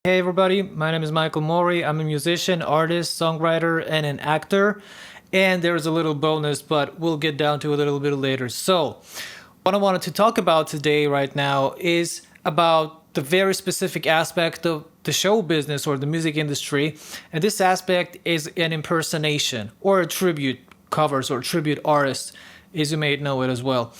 Hey everybody, my name is Michael Mori. I'm a musician, artist, songwriter, and an actor. And there's a little bonus, but we'll get down to it a little bit later. So, what I wanted to talk about today, right now, is about the very specific aspect of the show business or the music industry. And this aspect is an impersonation or a tribute covers or tribute artist, as you may know it as well.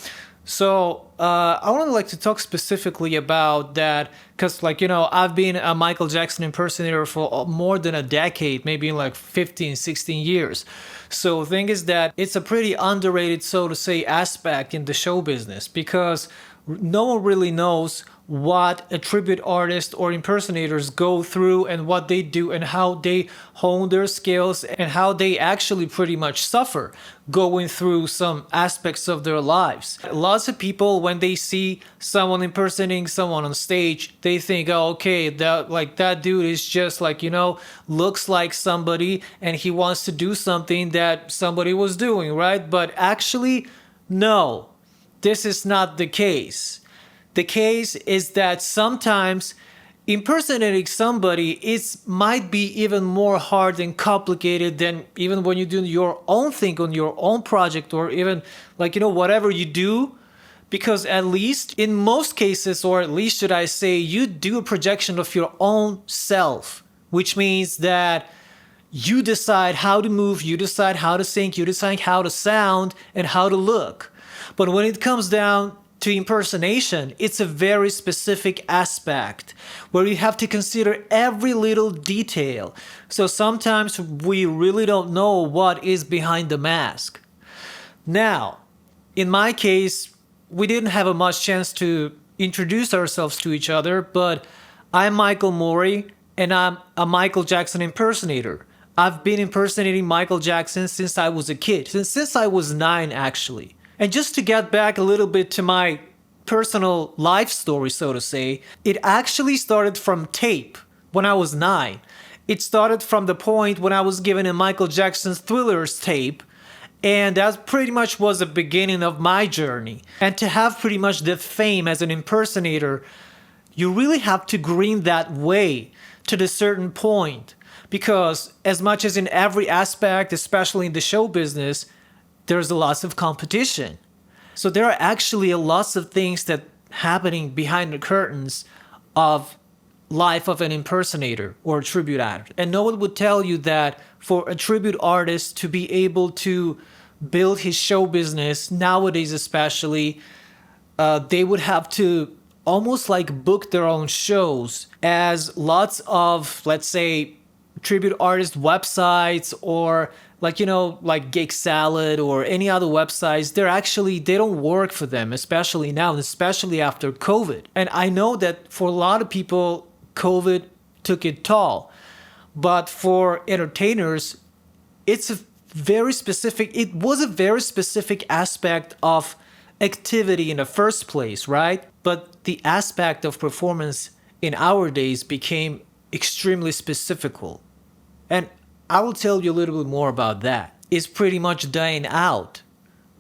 So I would like to talk specifically about that because, I've been a Michael Jackson impersonator for more than a decade, maybe in like 15, 16 years. So the thing is that it's a pretty underrated, so to say, aspect in the show business because no one really knows what a tribute artist or impersonators go through and what they do and how they hone their skills and how they actually pretty much suffer going through some aspects of their lives. Lots of people, when they see someone impersonating someone on stage, they think, oh, okay, that dude is just looks like somebody and he wants to do something that somebody was doing, right? But actually, no, this is not the case. The case is that sometimes impersonating somebody might be even more hard and complicated than even when you do your own thing on your own project or even whatever you do, because at least in most cases, or at least should I say, you do a projection of your own self, which means that you decide how to move, you decide how to sing, you decide how to sound and how to look. But when it comes down to impersonation, it's a very specific aspect where you have to consider every little detail. So sometimes we really don't know what is behind the mask. Now, in my case, we didn't have a much chance to introduce ourselves to each other, but I'm Michael Mori and I'm a Michael Jackson impersonator. I've been impersonating Michael Jackson since I was a kid, since I was 9 actually. And just to get back a little bit to my personal life story, so to say, it actually started from tape when I was 9. It started from the point when I was given a Michael Jackson's Thrillers tape, and that pretty much was the beginning of my journey. And to have pretty much the fame as an impersonator, you really have to green that way to the certain point. Because as much as in every aspect, especially in the show business, there's a lot of competition. So there are actually a lot of things that happening behind the curtains of life of an impersonator or a tribute act. And no one would tell you that for a tribute artist to be able to build his show business nowadays, especially, they would have to almost like book their own shows, as lots of, let's say, tribute artist websites or like Gig Salad or any other websites, they don't work for them, especially now, and especially after COVID. And I know that for a lot of people, COVID took it toll. But for entertainers, it was a very specific aspect of activity in the first place, right? But the aspect of performance in our days became extremely specifical. And I will tell you a little bit more about that. It's pretty much dying out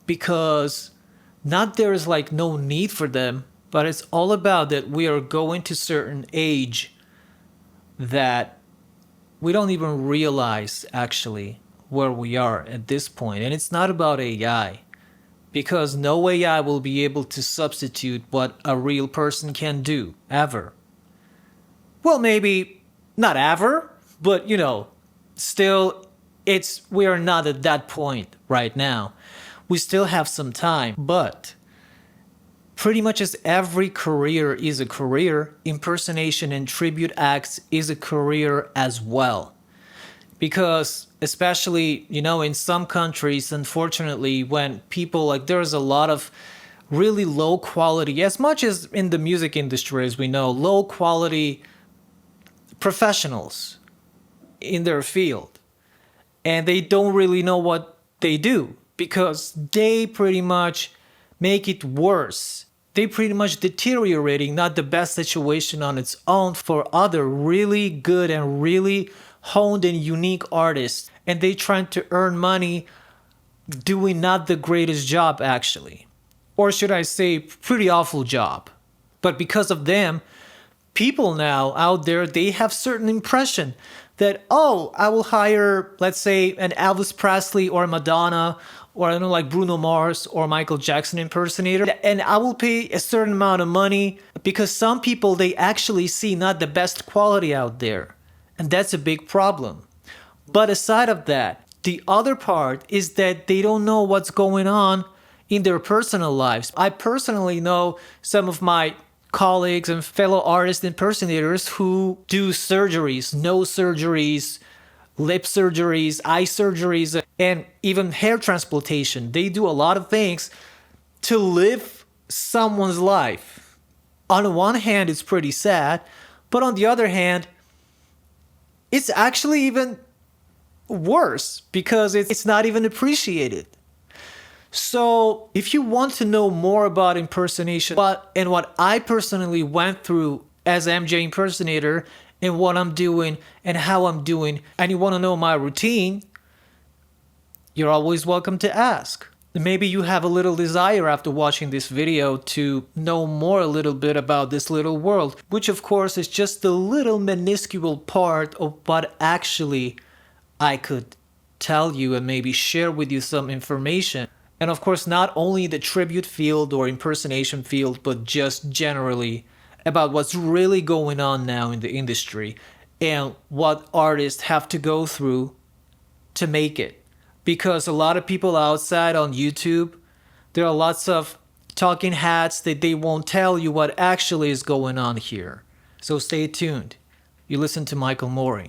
because not there is no need for them, but it's all about that we are going to certain age that we don't even realize actually where we are at this point. And it's not about AI, because no AI will be able to substitute what a real person can do ever. Well, maybe not ever, but still, we are not at that point right now. We still have some time, but pretty much as every career is a career, impersonation and tribute acts is a career as well. Because especially, in some countries, unfortunately, when people there's a lot of really low quality, as much as in the music industry, as we know, low quality professionals in their field, and they don't really know what they do because they pretty much make it worse. They pretty much deteriorating not the best situation on its own for other really good and really honed and unique artists, and they trying to earn money doing not the greatest job actually, or should I say pretty awful job. But because of them, people now out there, they have certain impression that, oh, I will hire, let's say, an Elvis Presley or Madonna, or I don't know, like Bruno Mars or Michael Jackson impersonator, and I will pay a certain amount of money, because some people, they actually see not the best quality out there, and that's a big problem. But aside of that, the other part is that they don't know what's going on in their personal lives. I personally know some of my colleagues and fellow artist impersonators who do surgeries, nose surgeries, lip surgeries, eye surgeries, and even hair transplantation. They do a lot of things to live someone's life. On one hand, it's pretty sad, but on the other hand, it's actually even worse because it's not even appreciated. So if you want to know more about impersonation and what I personally went through as MJ impersonator and what I'm doing and how I'm doing, and you want to know my routine, you're always welcome to ask. Maybe you have a little desire after watching this video to know more a little bit about this little world, which of course is just a little minuscule part of what actually I could tell you and maybe share with you some information. And of course, not only the tribute field or impersonation field, but just generally about what's really going on now in the industry and what artists have to go through to make it. Because a lot of people outside on YouTube, there are lots of talking heads that they won't tell you what actually is going on here. So stay tuned. You listen to Michael Mori.